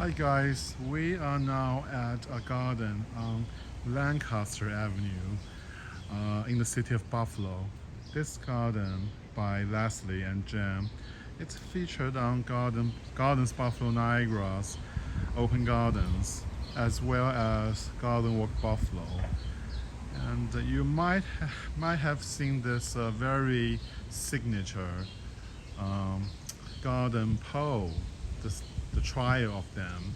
Hi guys, we are now at a garden on Lancaster Avenue in the city of Buffalo. This garden by Leslie and Jem, it's featured on Gardens Buffalo Niagara's Open Gardens as well as Garden Walk Buffalo. And you might have seen this very signature um, garden pole, the trio of them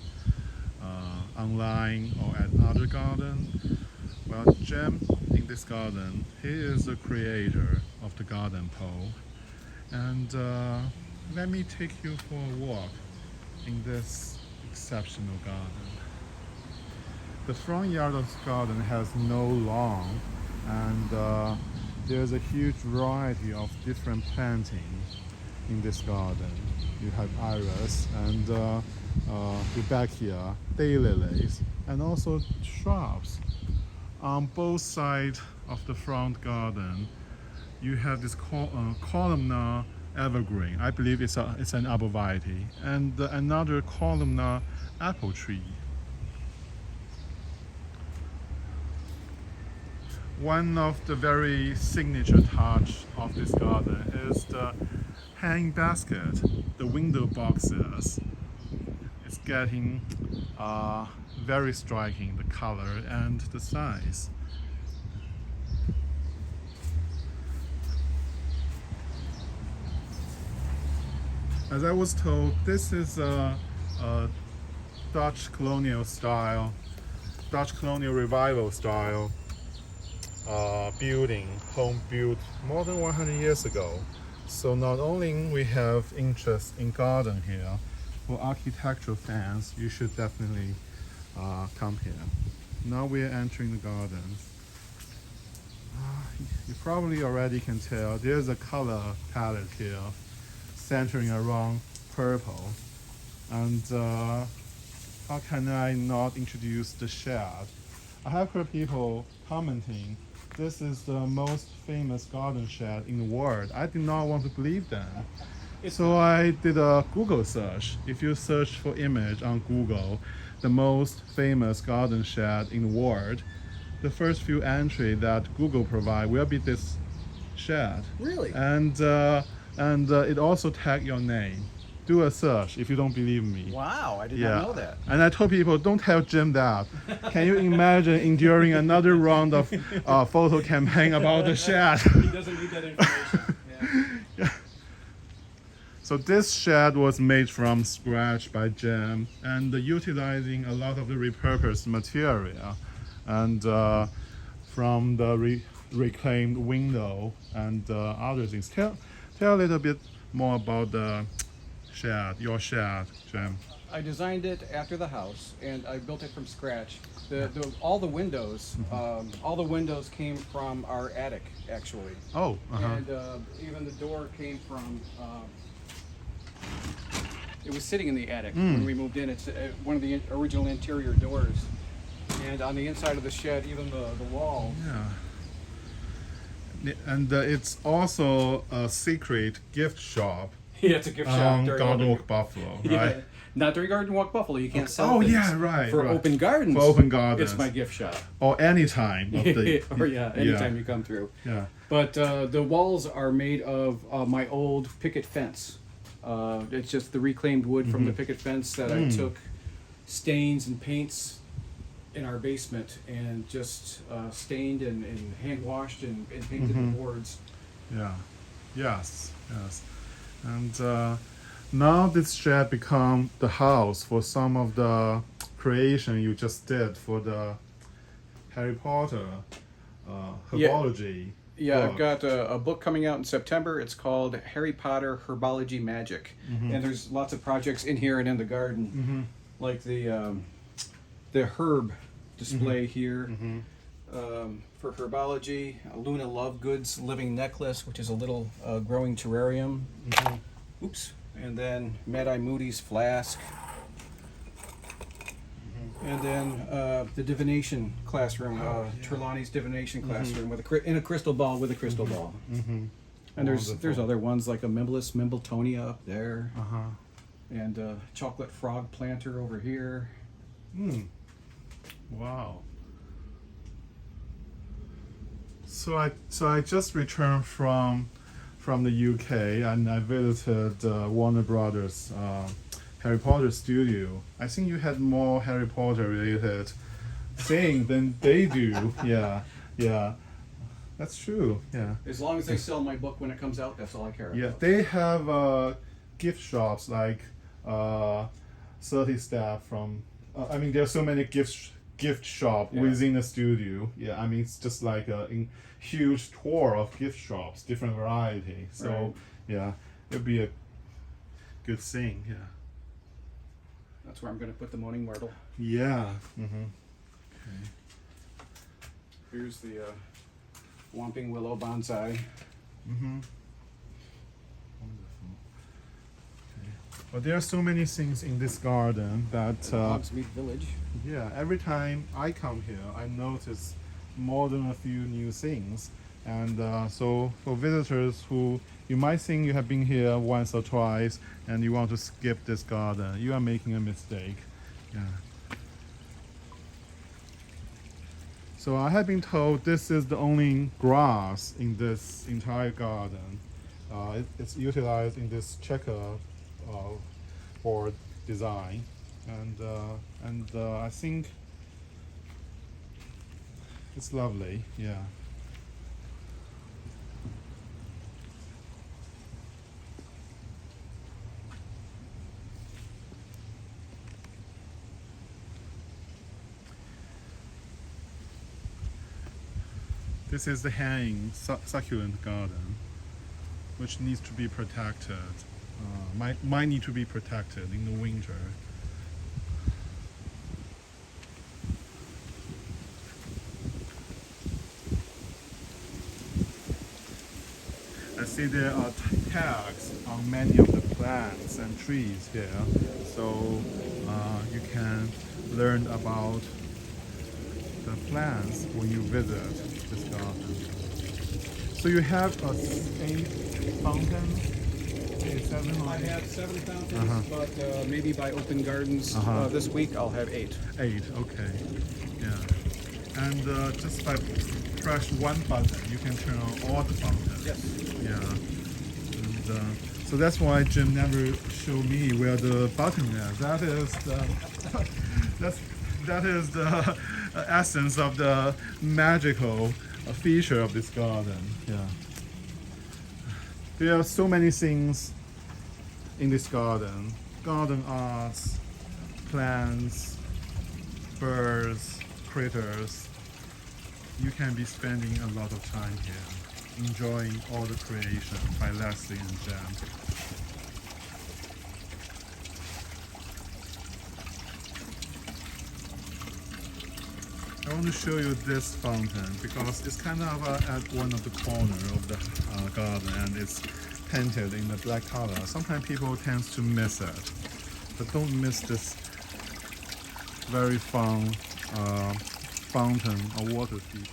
online or at other garden. Well, Jem in this garden, he is the creator of the garden pole. And let me take you for a walk in this exceptional garden. The front yard of the garden has no lawn, and there's a huge variety of different planting in this garden. You have iris and Rudbeckia, daylilies, and also shrubs. On both sides of the front garden, you have this columnar evergreen. I believe it's an arborvitae, and another columnar apple tree. One of the very signature touch of this garden is the hanging basket, the window boxes. It's getting very striking, the color and the size. As I was told, this is a Dutch colonial revival style building, home built more than 100 years ago. So not only we have interest in garden here, for architectural fans, you should definitely come here. Now we are entering the garden. You probably already can tell there's a color palette here centering around purple. And how can I not introduce the shed? I have heard people commenting this is the most famous garden shed in the world. I did not want to believe them. So I did a Google search. If you search for image on Google, the most famous garden shed in the world, the first few entries that Google provide will be this shed. Really? And it also tag your name. Do a search if you don't believe me. Wow, I did not know that. And I told people, don't tell Jim that. Can you imagine enduring another round of photo campaign about the shed? He doesn't need that information. Yeah. So this shed was made from scratch by Jim and utilizing a lot of the repurposed material and from the reclaimed window and other things. Tell a little bit more about the shed, your shed, Jim. I designed it after the house, and I built it from scratch. All the windows came from our attic, actually. Oh, And even the door came from. It was sitting in the attic when we moved in. It's one of the original interior doors, and on the inside of the shed, even the wall. Yeah. And it's also a secret gift shop. Yeah, it's a gift shop. Garden Walk Buffalo, right? Yeah, not during Garden Walk Buffalo. You can't sell. Oh things. yeah, right. For right. open gardens. For open gardens. It's my gift shop. Or any time of the. Or anytime you come through. Yeah. But the walls are made of my old picket fence. It's just the reclaimed wood from the picket fence that I took stains and paints in our basement and just stained and hand washed and painted the boards. Yeah. Yes. And now this shed become the house for some of the creation you just did for the Harry Potter herbology. Yeah, book. I've got a book coming out in September. It's called Harry Potter Herbology Magic, and there's lots of projects in here and in the garden, like the herb display here for herbology. Luna Lovegood's living necklace, which is a little growing terrarium. Oops, and then Mad-Eye Moody's flask. And then the divination classroom, Trelawney's divination classroom in a crystal ball with a crystal ball. And there's other ones like a Mimbletonia up there. and chocolate frog planter over here. Wow. So I just returned from the UK, and I visited Warner Brothers Harry Potter studio. I think you had more Harry Potter related thing than they do. Yeah, yeah, that's true. Yeah, As long as they sell my book when it comes out, that's all I care yeah. about. They have gift shops like 30 staff from. I mean, there's so many gift shop Yeah. within the studio. Yeah, I mean it's just like a huge tour of gift shops, different variety. So Right. yeah, it'd be a good thing. Yeah. That's where I'm going to put the moaning myrtle. Yeah. Mm-hmm. Okay. Here's the Whomping Willow bonsai. Mm-hmm. Wonderful. Okay. But there are so many things in this garden that Hogsmeade Village. yeah, every time I come here, I notice more than a few new things. And so for visitors who you might think you have been here once or twice and you want to skip this garden, you are making a mistake. Yeah. So I have been told this is the only grass in this entire garden. It's utilized in this checker board design, and I think it's lovely. Yeah. This is the hanging succulent garden, which needs to be protected. Might need to be protected in the winter. I see there are tags on many of the plants and trees here, so you can learn about the plants when you visit this garden. So you have a 8 fountains, 7 or I 8? have 7 fountains, but maybe by Open Gardens this week I'll have 8. 8, okay. Yeah. And just by press one button, you can turn on all the fountains. Yes. Yeah. And so that's why Jim never showed me where the button is. That is the that is the essence of the magical feature of this garden. Yeah. There are so many things in this garden. Garden arts, plants, birds, critters. You can be spending a lot of time here, enjoying all the creation by Leslie and Jem. I want to show you this fountain because it's kind of at one of the corner of the garden, and it's painted in the black color. Sometimes people tend to miss it, but don't miss this very fun fountain or water feature.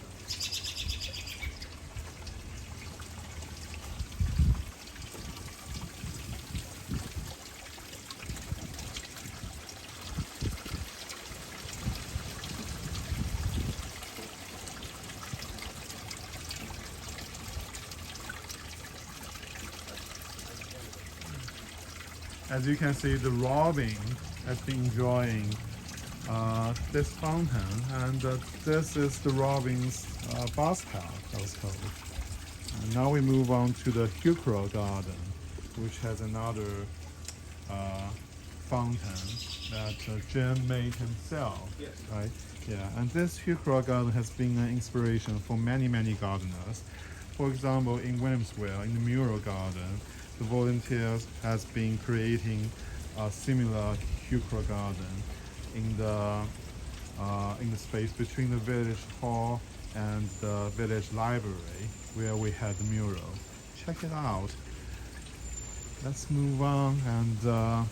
As you can see, the robin has been enjoying this fountain, and this is the robin's bathhouse, I was told. And now we move on to the heuchera garden, which has another fountain that Jim made himself. Yes. Right? Yeah, and this heuchera garden has been an inspiration for many, many gardeners. For example, in Williamsville, in the mural garden, the volunteers has been creating a similar heuchera garden in the space between the village hall and the village library where we had the mural. Check it out. Let's move on, and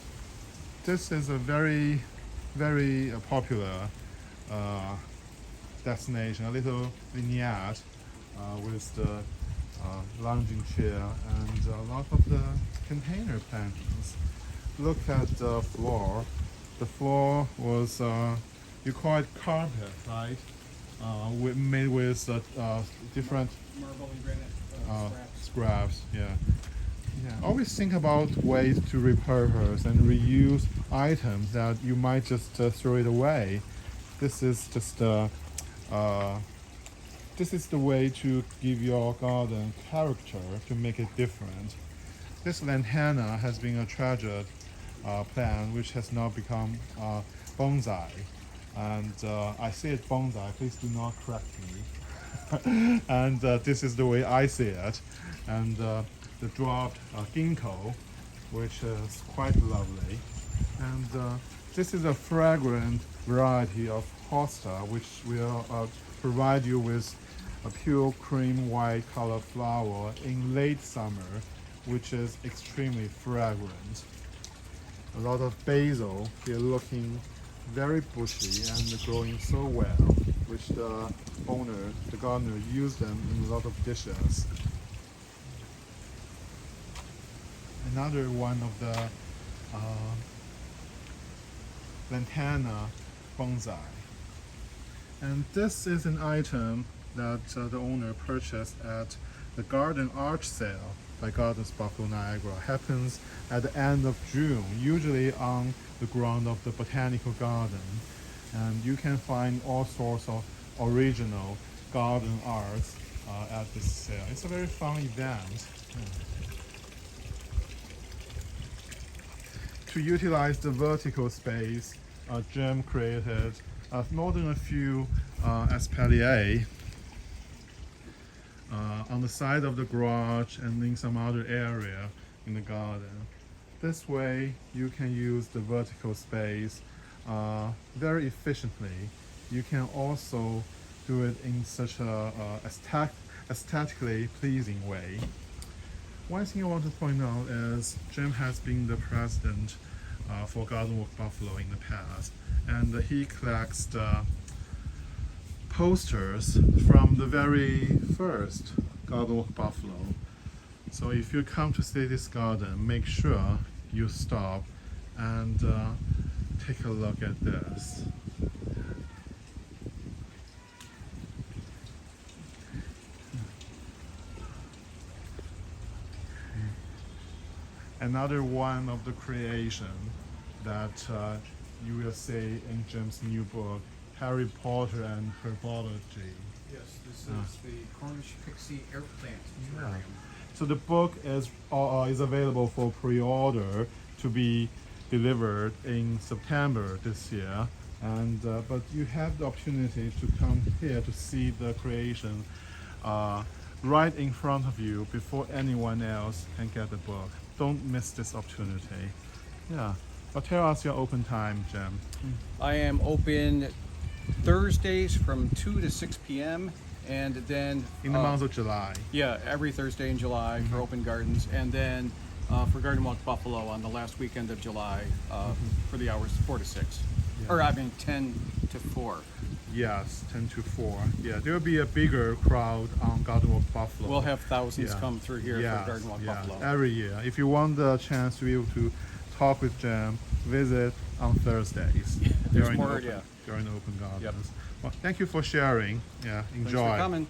this is a very, very popular destination, a little vignette with the lounging chair and a lot of the container plantings. look at the floor. The floor was, you call it carpet, right? Made with different Marble and granite scraps. scraps. Yeah. Yeah. Always think about ways to repurpose and reuse items that you might just throw it away. This is just this is the way to give your garden character, to make it different. This lantana has been a treasured plant which has now become bonsai. And I say it bonsai, please do not correct me. And this is the way I see it. And the dwarf ginkgo, which is quite lovely. And this is a fragrant variety of hosta, which will provide you with a pure cream white color flower in late summer, which is extremely fragrant. A lot of basil here, looking very bushy and growing so well, which the gardener, used them in a lot of dishes. Another one of the lantana bonsai. And this is an item that the owner purchased at the garden arch sale by Gardens Buffalo Niagara. Happens at the end of June, usually on the ground of the botanical garden. And you can find all sorts of original garden arts at this sale. It's a very fun event. To utilize the vertical space, Jim created more than a few espalier on the side of the garage and in some other area in the garden. This way you can use the vertical space very efficiently. You can also do it in such a aesthetically pleasing way. One thing I want to point out is Jim has been the president for Garden Walk Buffalo in the past, and he collects the posters from the very first Garden Walk Buffalo. So if you come to see this garden, make sure you stop and take a look at this. Another one of the creation that you will see in Jim's new book, Harry Potter and Herbology. Yes, this is the Cornish Pixie Air Plant Terrarium. So the book is available for pre-order to be delivered in September this year, and but you have the opportunity to come here to see the creation right in front of you before anyone else can get the book. Don't miss this opportunity. Yeah. But tell us your open time, Jim. I am open Thursdays from 2 to 6 p.m. and then In the month of July. yeah, every Thursday in July for open gardens, and then for Garden Walk Buffalo on the last weekend of July for the hours 4 to 6, Yeah. or I mean 10 to 4. Yes, 10 to 4. Yeah, there will be a bigger crowd on Garden Walk Buffalo. We'll have thousands Yeah. come through here Yes, for Garden Walk yeah, Buffalo. every year. If you want the chance to be able to talk with Jim, visit on Thursdays There's during more, open, yeah. during the open gardens. Yep. Well, thank you for sharing. Yeah, enjoy. Thanks for coming.